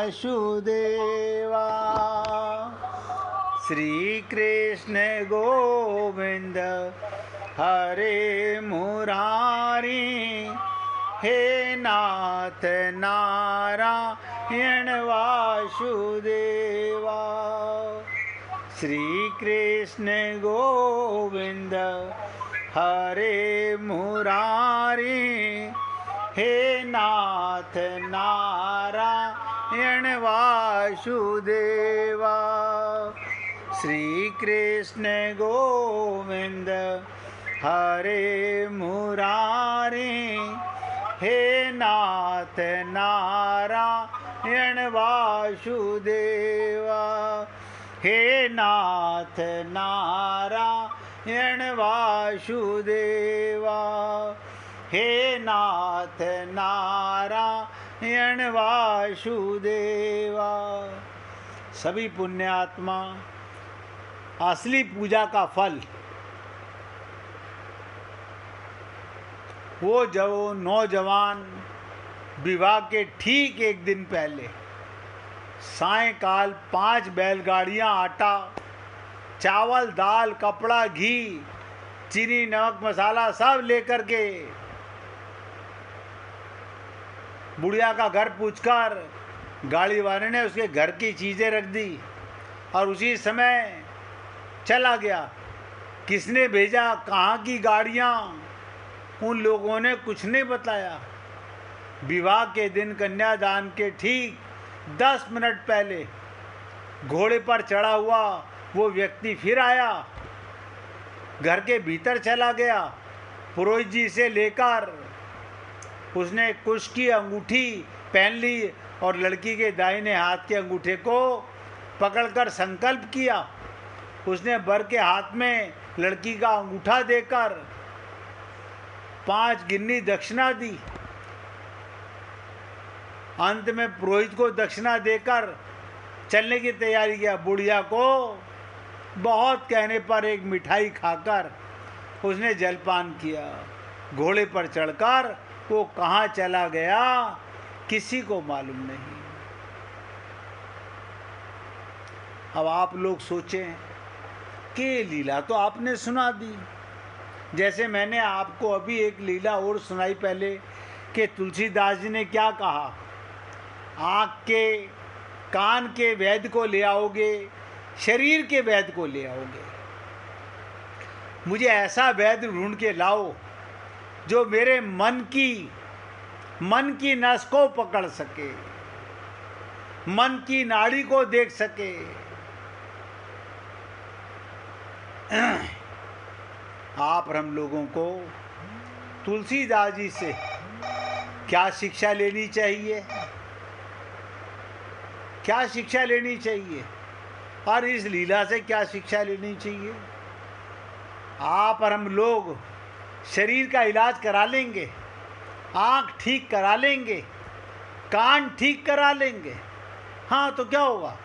वासुदेवा। श्री कृष्ण गोविंद हरे मुरारी, हे नाथ नारायण वासुदेवा। श्री कृष्ण गोविंद हरे मुरारी, हे नाथ नारायण वासुदेवा। श्री कृष्ण गोविंद हरे मुरारी, हे नाथ नारायण वासुदेवा। हे नाथ नारायण वासुदेवा। हे नाथ नारायण वासुदेवा। सभी पुण्यात्मा असली पूजा का फल वो जो नौजवान विवाह के ठीक एक दिन पहले सायंकाल 5 बैलगाड़ियाँ आटा, चावल, दाल, कपड़ा, घी, चीनी, नमक, मसाला सब लेकर के बुढ़िया का घर पूछकर गाड़ी वाले ने उसके घर की चीज़ें रख दी और उसी समय चला गया। किसने भेजा, कहाँ की गाड़ियाँ, उन लोगों ने कुछ नहीं बताया। विवाह के दिन कन्यादान के ठीक 10 मिनट पहले घोड़े पर चढ़ा हुआ वो व्यक्ति फिर आया, घर के भीतर चला गया। पुरोहित जी से लेकर उसने कुश की अंगूठी पहन ली और लड़की के दाहिने हाथ के अंगूठे को पकड़कर संकल्प किया। उसने वर के हाथ में लड़की का अंगूठा देकर 5 गिन्नी दक्षिणा दी। अंत में पुरोहित को दक्षिणा देकर चलने की तैयारी किया। बुढ़िया को बहुत कहने पर एक मिठाई खाकर उसने जलपान किया। घोड़े पर चढ़कर वो कहाँ चला गया किसी को मालूम नहीं। अब आप लोग सोचें कि लीला तो आपने सुना दी, जैसे मैंने आपको अभी एक लीला और सुनाई पहले कि तुलसीदास जी ने क्या कहा, आँख के कान के वैद्य को ले आओगे, शरीर के वैद्य को ले आओगे। मुझे ऐसा वैद्य ढूंढ के लाओ जो मेरे मन की नस को पकड़ सके, मन की नाड़ी को देख सके। आप हम लोगों को तुलसीदास जी से क्या शिक्षा लेनी चाहिए, क्या शिक्षा लेनी चाहिए और इस लीला से क्या शिक्षा लेनी चाहिए। आप और हम लोग शरीर का इलाज करा लेंगे, आँख ठीक करा लेंगे, कान ठीक करा लेंगे, हाँ तो क्या होगा,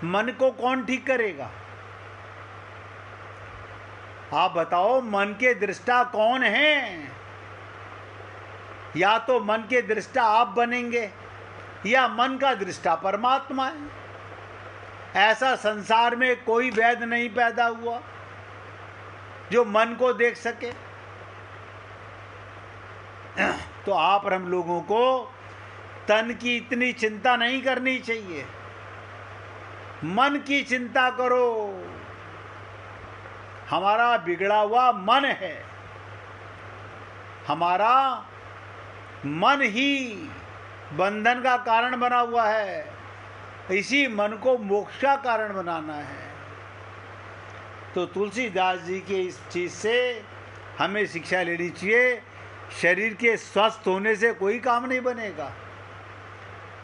मन को कौन ठीक करेगा। आप बताओ, मन के दृष्टा कौन हैं? या तो मन के दृष्टा आप बनेंगे या मन का दृष्टा परमात्मा है। ऐसा संसार में कोई वैद्य नहीं पैदा हुआ जो मन को देख सके। तो आप और हम लोगों को तन की इतनी चिंता नहीं करनी चाहिए, मन की चिंता करो। हमारा बिगड़ा हुआ मन है, हमारा मन ही बंधन का कारण बना हुआ है। इसी मन को मोक्ष का कारण बनाना है। तो तुलसीदास जी के इस चीज़ से हमें शिक्षा लेनी चाहिए। शरीर के स्वस्थ होने से कोई काम नहीं बनेगा।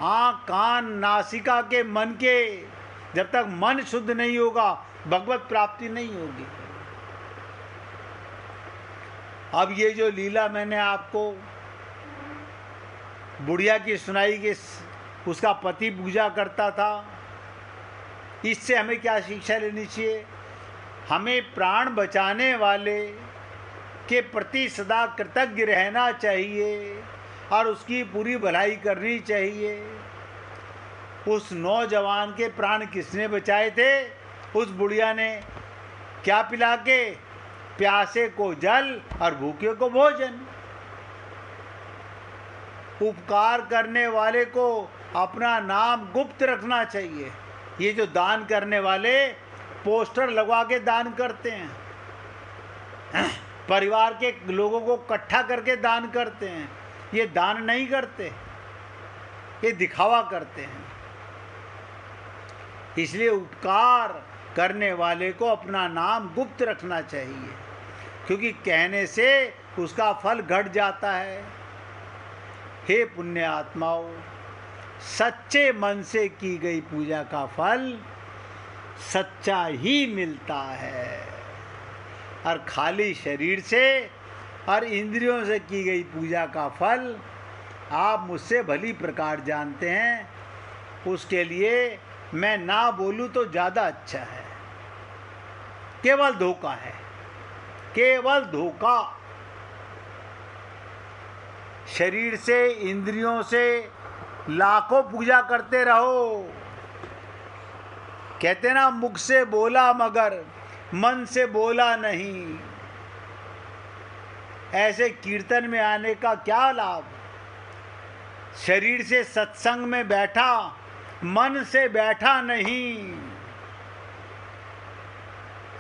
आँख, कान, नासिका के, मन के, जब तक मन शुद्ध नहीं होगा भगवत प्राप्ति नहीं होगी। अब ये जो लीला मैंने आपको बुढ़िया की सुनाई कि उसका पति पूजा करता था, इससे हमें क्या शिक्षा लेनी चाहिए। हमें प्राण बचाने वाले के प्रति सदा कृतज्ञ रहना चाहिए और उसकी पूरी भलाई करनी चाहिए। उस नौजवान के प्राण किसने बचाए थे? उस बुढ़िया ने। क्या पिला के? प्यासे को जल और भूखे को भोजन। उपकार करने वाले को अपना नाम गुप्त रखना चाहिए। ये जो दान करने वाले पोस्टर लगवा के दान करते हैं, परिवार के लोगों को इकट्ठा करके दान करते हैं, ये दान नहीं करते, ये दिखावा करते हैं। इसलिए उपकार करने वाले को अपना नाम गुप्त रखना चाहिए, क्योंकि कहने से उसका फल घट जाता है। हे पुण्य आत्माओं, सच्चे मन से की गई पूजा का फल सच्चा ही मिलता है, और खाली शरीर से और इंद्रियों से की गई पूजा का फल आप मुझसे भली प्रकार जानते हैं। उसके लिए मैं ना बोलूं तो ज़्यादा अच्छा है। केवल धोखा है, केवल धोखा। शरीर से, इंद्रियों से लाखों पूजा करते रहो। कहते ना, मुख से बोला मगर मन से बोला नहीं। ऐसे कीर्तन में आने का क्या लाभ? शरीर से सत्संग में बैठा, मन से बैठा नहीं।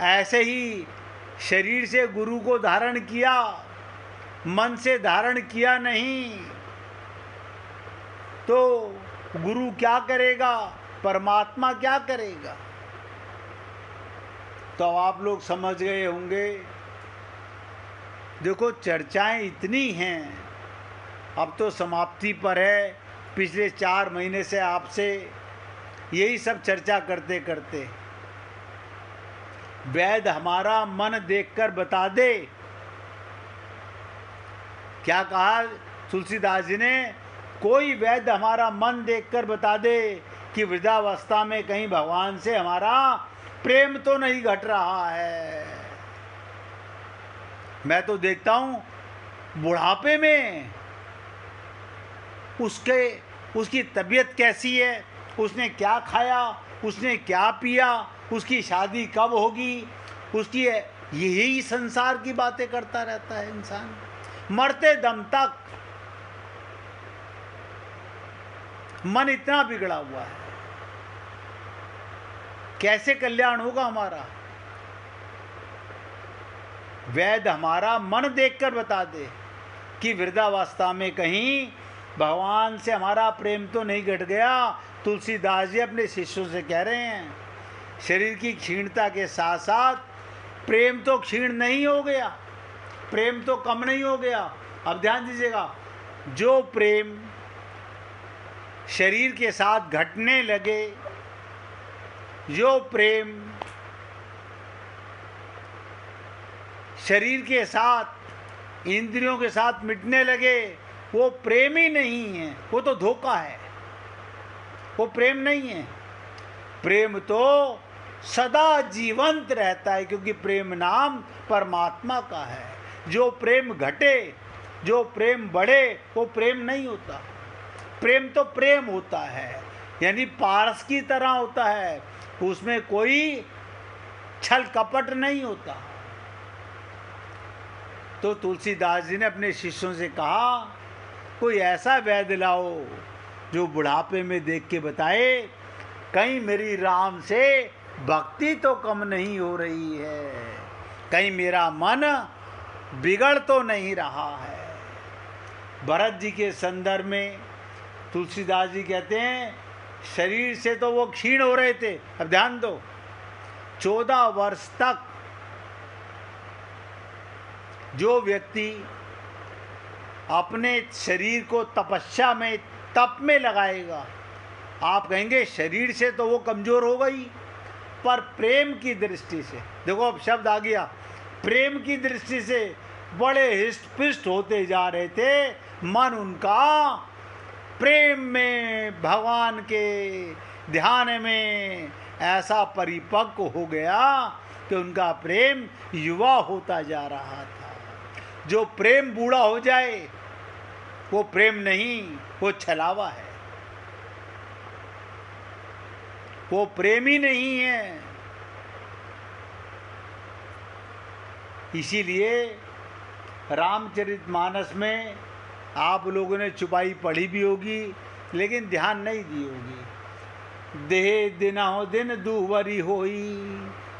ऐसे ही शरीर से गुरु को धारण किया, मन से धारण किया नहीं, तो गुरु क्या करेगा? परमात्मा क्या करेगा? तो आप लोग समझ गए होंगे। देखो, चर्चाएं इतनी हैं, अब तो समाप्ति पर है। पिछले 4 महीने से आपसे यही सब चर्चा करते करते, वैद्य हमारा मन देखकर बता दे। क्या कहा तुलसीदास जी ने? कोई वैद्य हमारा मन देखकर बता दे कि वृद्धावस्था में कहीं भगवान से हमारा प्रेम तो नहीं घट रहा है। मैं तो देखता हूं बुढ़ापे में उसकी तबीयत कैसी है, उसने क्या खाया, उसने क्या पिया, उसकी शादी कब होगी, उसकी यही संसार की बातें करता रहता है इंसान मरते दम तक। मन इतना बिगड़ा हुआ है, कैसे कल्याण होगा हमारा? वैद्य हमारा मन देखकर बता दे कि वृद्धावस्था में कहीं भगवान से हमारा प्रेम तो नहीं घट गया। तुलसीदास जी अपने शिष्यों से कह रहे हैं, शरीर की क्षीणता के साथ साथ प्रेम तो क्षीण नहीं हो गया, प्रेम तो कम नहीं हो गया। अब ध्यान दीजिएगा, जो प्रेम शरीर के साथ घटने लगे, जो प्रेम शरीर के साथ, इंद्रियों के साथ मिटने लगे, वो प्रेम ही नहीं है, वो तो धोखा है, वो प्रेम नहीं है। प्रेम तो सदा जीवंत रहता है, क्योंकि प्रेम नाम परमात्मा का है। जो प्रेम घटे, जो प्रेम बढ़े, वो प्रेम नहीं होता। प्रेम तो प्रेम होता है, यानी पारस की तरह होता है, उसमें कोई छल कपट नहीं होता। तो तुलसीदास जी ने अपने शिष्यों से कहा, कोई ऐसा वैद्य लाओ जो बुढ़ापे में देख के बताए कहीं मेरी राम से भक्ति तो कम नहीं हो रही है, कहीं मेरा मन बिगड़ तो नहीं रहा है। भरत जी के संदर्भ में तुलसीदास जी कहते हैं, शरीर से तो वो क्षीण हो रहे थे। अब ध्यान दो, 14 वर्ष तक जो व्यक्ति अपने शरीर को तपस्या में, तप में लगाएगा, आप कहेंगे शरीर से तो वो कमजोर हो गई, पर प्रेम की दृष्टि से, देखो अब शब्द आ गया, प्रेम की दृष्टि से बड़े हिष्ट पिष्ट होते जा रहे थे। मन उनका प्रेम में, भगवान के ध्यान में ऐसा परिपक्व हो गया कि उनका प्रेम युवा होता जा रहा था। जो प्रेम बूढ़ा हो जाए वो प्रेम नहीं, वो छलावा है। वो प्रेमी नहीं है। इसीलिए रामचरितमानस में आप लोगों ने चुपाई पढ़ी भी होगी, लेकिन ध्यान नहीं दी होगी। देह दिनों दिन दूवरी होई,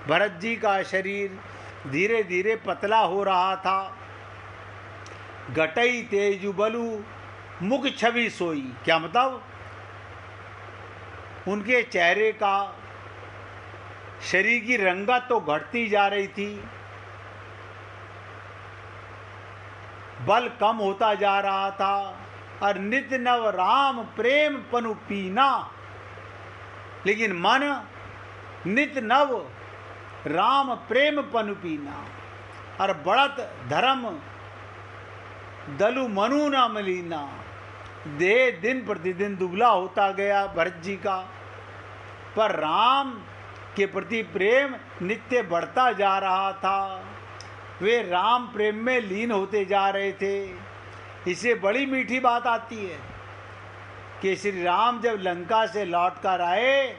भरत जी का शरीर धीरे धीरे पतला हो रहा था। घटई तेजु बलु मुख छवि सोई, क्या मतलब? उनके चेहरे का, शरीर की रंगत तो घटती जा रही थी, बल कम होता जा रहा था, और नित्य नव राम प्रेम पनु पीना, लेकिन मन नित्य नव राम प्रेम पनु पीना, और बढ़त धर्म दलु मनु न मलीना। देह दिन प्रतिदिन दुबला होता गया भरत जी का, पर राम के प्रति प्रेम नित्य बढ़ता जा रहा था। वे राम प्रेम में लीन होते जा रहे थे। इसे बड़ी मीठी बात आती है कि श्री राम जब लंका से लौट कर आए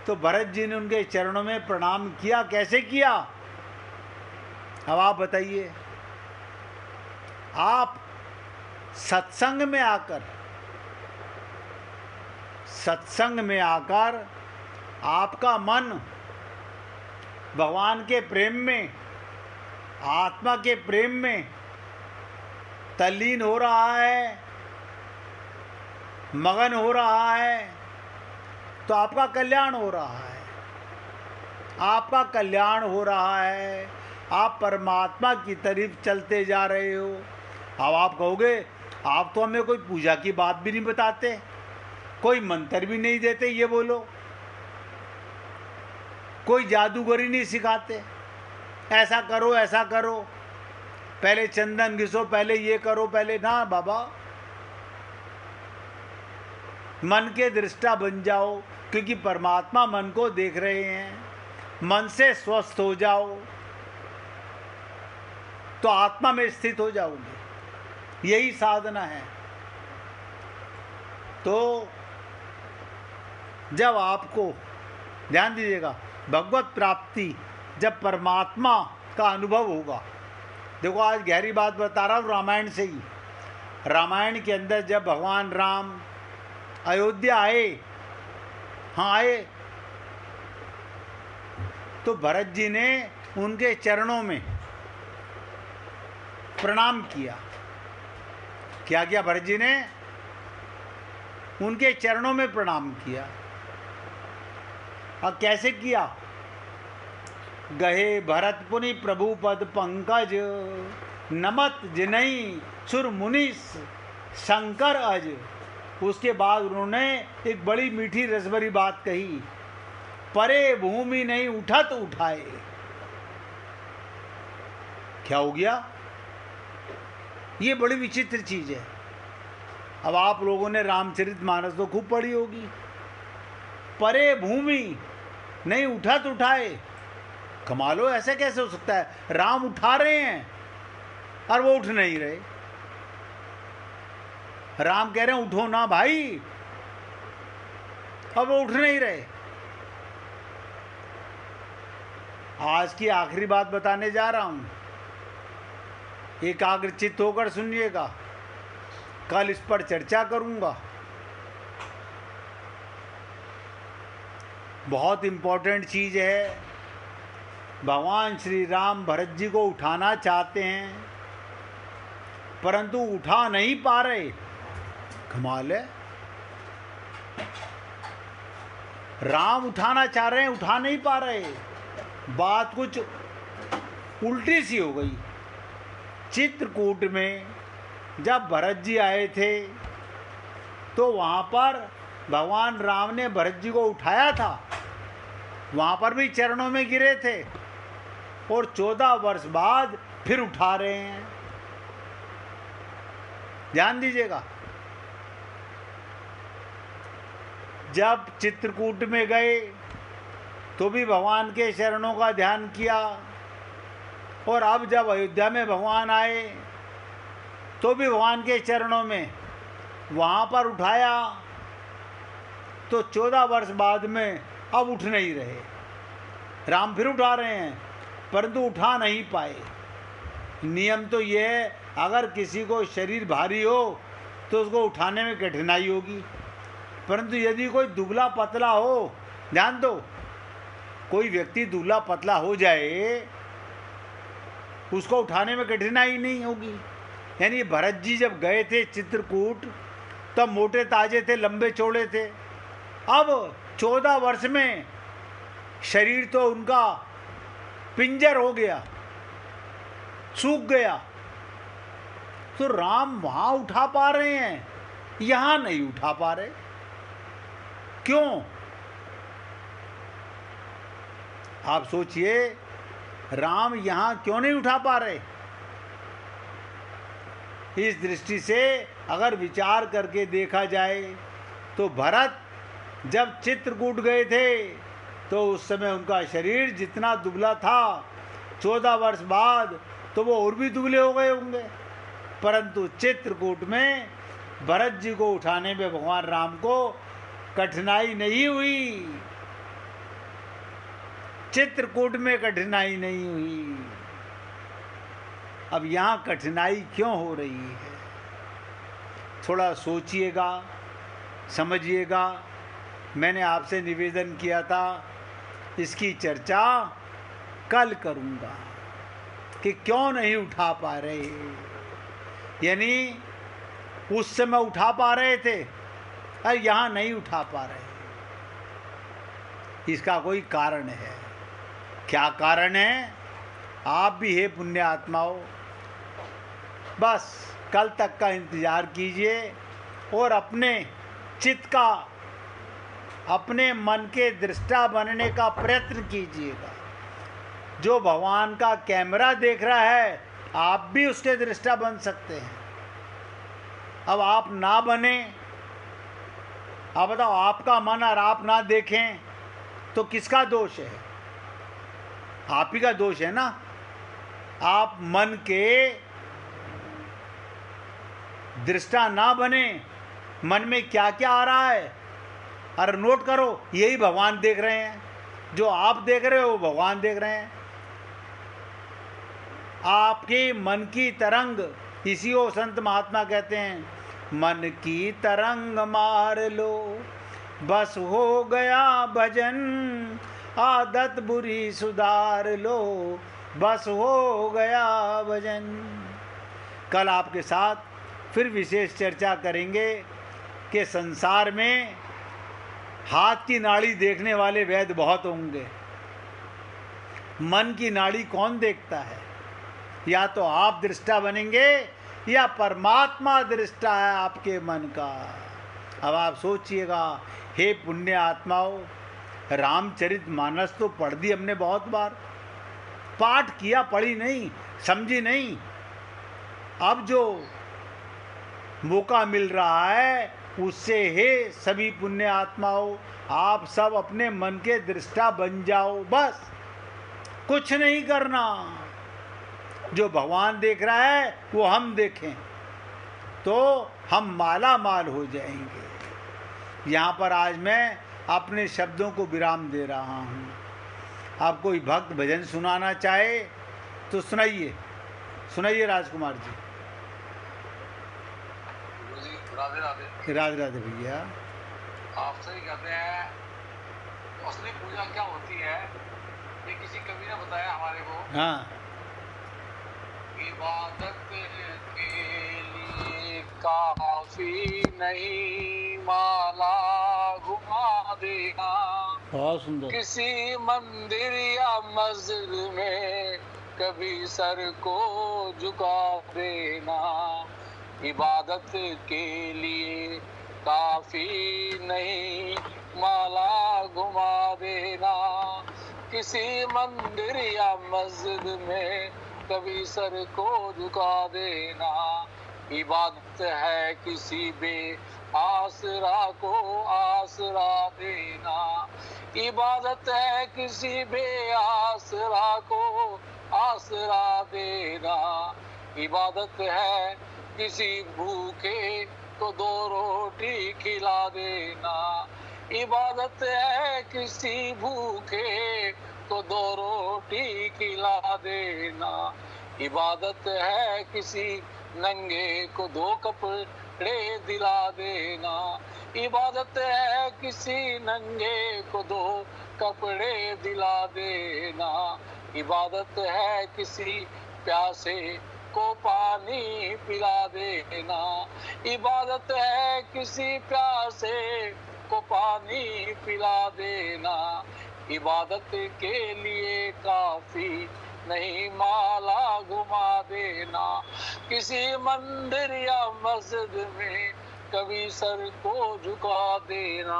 तो भरत जी ने उनके चरणों में प्रणाम किया। कैसे किया? अब आप बताइए। आप सत्संग में आकर आपका मन भगवान के प्रेम में, आत्मा के प्रेम में तल्लीन हो रहा है, मगन हो रहा है, तो आपका कल्याण हो रहा है। आपका कल्याण हो रहा है, आप परमात्मा की तरफ चलते जा रहे हो। अब आप कहोगे आप तो हमें कोई पूजा की बात भी नहीं बताते, कोई मंत्र भी नहीं देते, ये बोलो, कोई जादूगरी नहीं सिखाते, ऐसा करो, पहले चंदन घिसो, पहले ये करो, पहले ना बाबा। मन के दृष्टा बन जाओ, क्योंकि परमात्मा मन को देख रहे हैं। मन से स्वस्थ हो जाओ तो आत्मा में स्थित हो जाओगे, यही साधना है। तो जब आपको, ध्यान दीजिएगा, भगवत प्राप्ति, जब परमात्मा का अनुभव होगा। देखो आज गहरी बात बता रहा हूँ रामायण से ही। रामायण के अंदर जब भगवान राम अयोध्या आए, आए, तो भरत जी ने उनके चरणों में प्रणाम किया। क्या किया? भरत जी ने उनके चरणों में प्रणाम किया। और कैसे किया? गहे भरत पुनि प्रभु पद पंकज, नमत जिनई सुर मुनिस शंकर अज। उसके बाद उन्होंने एक बड़ी मीठी रसभरी बात कही, परे भूमि नहीं उठत उठाए। क्या हो गया? ये बड़ी विचित्र चीज है। अब आप लोगों ने रामचरितमानस तो खूब पढ़ी होगी। परे भूमि नहीं उठत उठाए, कमाल हो, ऐसे कैसे हो सकता है? राम उठा रहे हैं और वो उठ नहीं रहे। राम कह रहे हैं उठो ना भाई, और वो उठ नहीं रहे। आज की आखिरी बात बताने जा रहा हूं, एकाग्रचित्त होकर सुनिएगा, कल इस पर चर्चा करूंगा। बहुत इंपॉर्टेंट चीज है। भगवान श्री राम भरत जी को उठाना चाहते हैं, परंतु उठा नहीं पा रहे। कमाल है, राम उठाना चाह रहे हैं, उठा नहीं पा रहे। बात कुछ उल्टी सी हो गई। चित्रकूट में जब भरत जी आए थे तो वहाँ पर भगवान राम ने भरत जी को उठाया था, वहाँ पर भी चरणों में गिरे थे, और 14 वर्ष बाद फिर उठा रहे हैं। ध्यान दीजिएगा। जब चित्रकूट में गए तो भी भगवान के चरणों का ध्यान किया, और अब जब अयोध्या में भगवान आए तो भी भगवान के चरणों में, वहाँ पर उठाया, तो 14 वर्ष बाद में अब उठ नहीं रहे। राम फिर उठा रहे हैं, परंतु उठा नहीं पाए। नियम तो ये है, अगर किसी को शरीर भारी हो तो उसको उठाने में कठिनाई होगी, परंतु यदि कोई दुबला पतला हो, ध्यान दो, कोई व्यक्ति दुबला पतला हो जाए उसको उठाने में कठिनाई नहीं होगी। यानी भरत जी जब गए थे चित्रकूट तब मोटे ताजे थे, लंबे चौड़े थे। अब 14 वर्ष में शरीर तो उनका पिंजर हो गया, सूख गया। तो राम वहां उठा पा रहे हैं, यहां नहीं उठा पा रहे। क्यों? आप सोचिए, राम यहां क्यों नहीं उठा पा रहे? इस दृष्टि से अगर विचार करके देखा जाए तो भरत जब चित्रकूट गए थे तो उस समय उनका शरीर जितना दुबला था, 14 वर्ष बाद तो वो और भी दुबले हो गए होंगे। परंतु चित्रकूट में भरत जी को उठाने में भगवान राम को कठिनाई नहीं हुई, चित्रकूट में कठिनाई नहीं हुई। अब यहाँ कठिनाई क्यों हो रही है? थोड़ा सोचिएगा, समझिएगा। मैंने आपसे निवेदन किया था इसकी चर्चा कल करूँगा कि क्यों नहीं उठा पा रहे। यानी उस समय उठा पा रहे थे और यहाँ नहीं उठा पा रहे। इसका कोई कारण है। क्या कारण है? आप भी हे पुण्य आत्माओं, बस कल तक का इंतजार कीजिए और अपने चित्त का, अपने मन के दृष्टा बनने का प्रयत्न कीजिएगा। जो भगवान का कैमरा देख रहा है, आप भी उसके दृष्टा बन सकते हैं। अब आप ना बने, आप बताओ, आपका मन और आप ना देखें तो किसका दोष है? आप ही का दोष है ना। आप मन के दृष्टा ना बने, मन में क्या क्या आ रहा है, और नोट करो, यही भगवान देख रहे हैं। जो आप देख रहे हो भगवान देख रहे हैं। आपके मन की तरंग, इसी को संत महात्मा कहते हैं, मन की तरंग मार लो बस हो गया भजन, आदत बुरी सुधार लो बस हो गया भजन। कल आपके साथ फिर विशेष चर्चा करेंगे कि संसार में हाथ की नाड़ी देखने वाले वैद्य बहुत होंगे, मन की नाड़ी कौन देखता है? या तो आप दृष्टा बनेंगे या परमात्मा दृष्टा है आपके मन का। अब आप सोचिएगा, हे पुण्य आत्माओं, रामचरितमानस तो पढ़ दी हमने बहुत बार, पाठ किया, पढ़ी नहीं, समझी नहीं। अब जो मौका मिल रहा है उससे हे सभी पुण्य आत्माओं, आप सब अपने मन के दृष्टा बन जाओ। बस कुछ नहीं करना। जो भगवान देख रहा है वो हम देखें तो हम माला माल हो जाएंगे। यहाँ पर आज मैं अपने शब्दों को विराम दे रहा हूँ। आप कोई भक्त भजन सुनाना चाहे तो सुनाइए, सुनाइए राजकुमार जी। राधे राधे। राधे राधे भैया। आपसे ही कहते हैं असली पूजा क्या होती है, ये किसी कवि ने बताया हमारे को। हाँ। इबादत के लिए काफी नहीं माला घुमा देना, बहुत सुंदर। किसी मंदिर या मस्जिद में कभी सर को झुका देना। इबादत के लिए काफी नहीं माला घुमा देना, किसी मंदिर या मस्जिद में कभी सर को झुका देना। इबादत है किसी बे आसरा को आसरा देना, इबादत है किसी बे आसरा को आसरा देना। इबादत है किसी भूखे को 2 रोटी खिला देना, इबादत है किसी भूखे तो 2 रोटी खिला देना, इबादत है किसी नंगे को 2 कपड़े दिला देना, इबादत है किसी नंगे को 2 कपड़े दिला देना, इबादत है किसी प्यासे को पानी पिला देना, इबादत है किसी प्यासे को पानी पिला देना, इबादत के लिए काफी नहीं माला घुमा देना, किसी मंदिर या मस्जिद में कभी सर को झुका देना।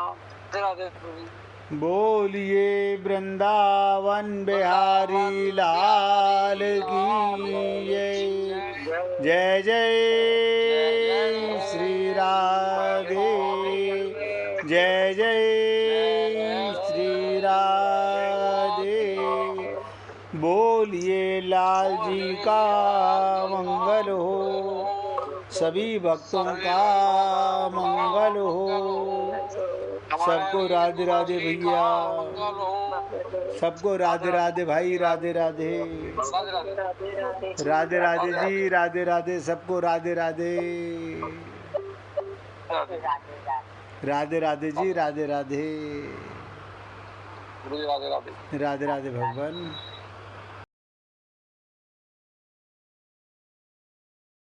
राधे प्रभु। बोलिए वृंदावन बिहारी लाल की जय। जय जय श्री राधे, जय जय श्री राधे। बोलिए लाल जी का मंगल हो, सभी भक्तों का मंगल हो। सबको राधे राधे भैया, सबको राधे राधे भाई, राधे राधे, राधे राधे जी, राधे राधे, सबको राधे राधे, राधे राधे जी, राधे राधे, राधे राधे राधे राधे भगवान।